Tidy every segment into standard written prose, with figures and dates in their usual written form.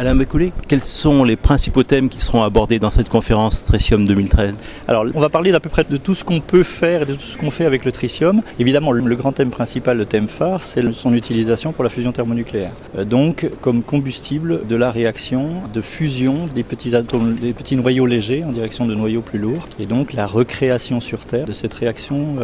Alain Bécoulé, quels sont les principaux thèmes qui seront abordés dans cette conférence Tritium 2013 ? Alors, on va parler d'à peu près de tout ce qu'on peut faire et de tout ce qu'on fait avec le tritium. Évidemment, le grand thème principal, le thème phare, c'est son utilisation pour la fusion thermonucléaire. Donc, comme combustible de la réaction de fusion des petits atomes, des petits noyaux légers en direction de noyaux plus lourds, et donc la recréation sur Terre de cette réaction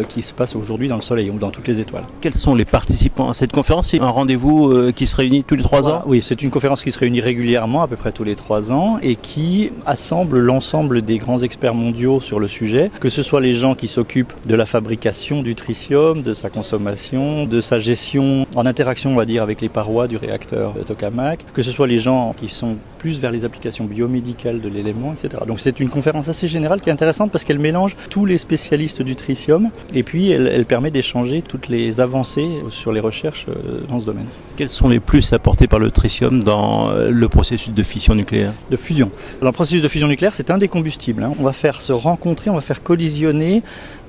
qui se passe aujourd'hui dans le Soleil ou dans toutes les étoiles. Quels sont les participants à cette conférence ? C'est un rendez-vous qui se réunit tous les 3 ans ? Oui, c'est une conférence qui se réunit régulièrement, à peu près tous les 3 ans, et qui assemble l'ensemble des grands experts mondiaux sur le sujet, que ce soit les gens qui s'occupent de la fabrication du tritium, de sa consommation, de sa gestion en interaction, on va dire, avec les parois du réacteur de tokamak, que ce soit les gens qui sont plus vers les applications biomédicales de l'élément, etc. Donc c'est une conférence assez générale qui est intéressante parce qu'elle mélange tous les spécialistes du tritium et puis elle permet d'échanger toutes les avancées sur les recherches dans ce domaine. Quels sont les plus apportés par le tritium dans le processus de fission nucléaire ? De fusion. Alors, le processus de fusion nucléaire, c'est un des combustibles. On va faire se rencontrer, on va faire collisionner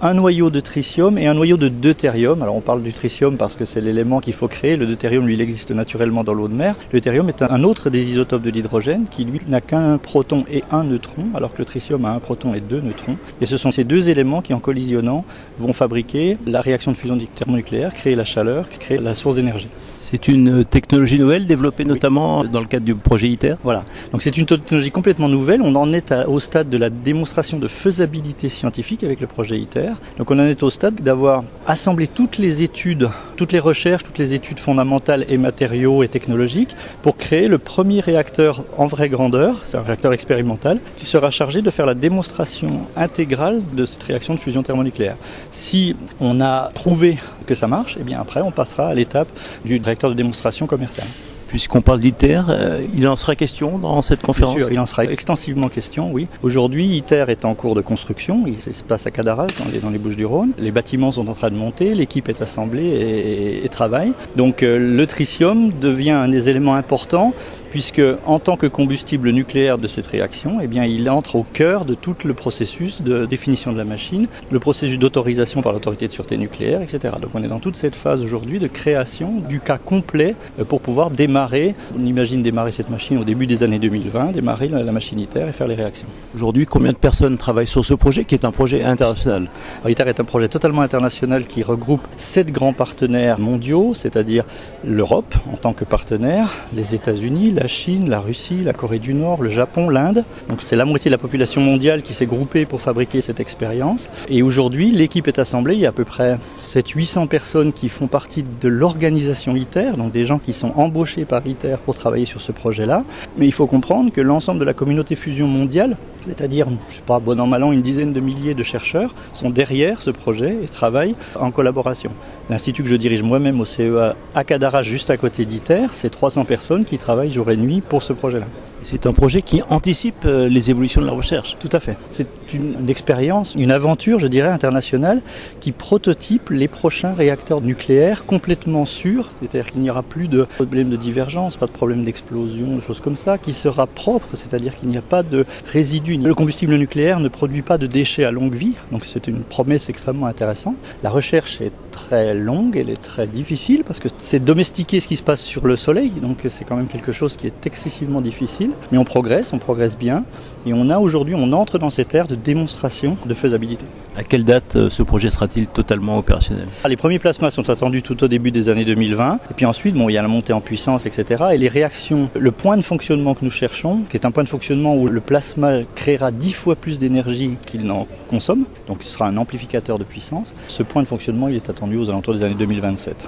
un noyau de tritium et un noyau de deutérium. Alors on parle du tritium parce que c'est l'élément qu'il faut créer. Le deutérium, lui, il existe naturellement dans l'eau de mer. Le deutérium est un autre des isotopes de l'hydrogène qui, lui, n'a qu'un proton et un neutron, alors que le tritium a un proton et 2 neutrons. Et ce sont ces deux éléments qui, en collisionnant, vont fabriquer la réaction de fusion thermonucléaire, créer la chaleur, créer la source d'énergie. C'est une technologie nouvelle développée notamment dans le cadre du projet ITER ? Voilà, donc c'est une technologie complètement nouvelle. On en est au stade de la démonstration de faisabilité scientifique avec le projet ITER. Donc on en est au stade d'avoir assemblé toutes les études, toutes les recherches, toutes les études fondamentales et matériaux et technologiques pour créer le premier réacteur en vraie grandeur, c'est un réacteur expérimental, qui sera chargé de faire la démonstration intégrale de cette réaction de fusion thermonucléaire. Si on a prouvé que ça marche, et bien après on passera à l'étape du réacteur de démonstration commercial. Puisqu'on parle d'ITER, il en sera question dans cette conférence ? Bien sûr, il en sera extensivement question, oui. Aujourd'hui, ITER est en cours de construction, il se passe à Cadarache, dans les Bouches-du-Rhône. Les bâtiments sont en train de monter, l'équipe est assemblée et travaille. Donc le tritium devient un des éléments importants, puisque en tant que combustible nucléaire de cette réaction, eh bien, il entre au cœur de tout le processus de définition de la machine, le processus d'autorisation par l'autorité de sûreté nucléaire, etc. Donc on est dans toute cette phase aujourd'hui de création du cas complet pour pouvoir démarrer. On imagine démarrer cette machine au début des années 2020, démarrer la machine ITER et faire les réactions. Aujourd'hui, combien de personnes travaillent sur ce projet qui est un projet international ? Alors, ITER est un projet totalement international qui regroupe 7 grands partenaires mondiaux, c'est-à-dire l'Europe en tant que partenaire, les États-Unis, la Chine, la Russie, la Corée du Nord, le Japon, l'Inde. Donc c'est la moitié de la population mondiale qui s'est groupée pour fabriquer cette expérience. Et aujourd'hui, l'équipe est assemblée, il y a à peu près 700-800 personnes qui font partie de l'organisation ITER, donc des gens qui sont embauchés par ITER pour travailler sur ce projet-là. Mais il faut comprendre que l'ensemble de la communauté fusion mondiale, c'est-à-dire, bon an, mal an, une dizaine de milliers de chercheurs, sont derrière ce projet et travaillent en collaboration. L'institut que je dirige moi-même au CEA à Cadarache, juste à côté d'ITER, c'est 300 personnes qui travaillent jour et nuit pour ce projet-là. C'est un projet qui anticipe les évolutions de la recherche. Tout à fait. C'est une expérience, une aventure, je dirais, internationale qui prototype les prochains réacteurs nucléaires complètement sûrs, c'est-à-dire qu'il n'y aura plus de problème de divergence, pas de problème d'explosion, de choses comme ça, qui sera propre, c'est-à-dire qu'il n'y a pas de résidus. Le combustible nucléaire ne produit pas de déchets à longue vie, donc c'est une promesse extrêmement intéressante. La recherche est très longue, elle est très difficile, parce que c'est domestiquer ce qui se passe sur le Soleil, donc c'est quand même quelque chose qui est excessivement difficile. Mais on progresse bien, et on entre dans cette ère de démonstration de faisabilité. À quelle date ce projet sera-t-il totalement opérationnel ? Les premiers plasmas sont attendus tout au début des années 2020, et puis ensuite, il y a la montée en puissance, etc. Et les réactions, le point de fonctionnement que nous cherchons, qui est un point de fonctionnement où le plasma créera 10 fois plus d'énergie qu'il n'en consomme, donc ce sera un amplificateur de puissance. Ce point de fonctionnement, il est attendu aux alentours des années 2027.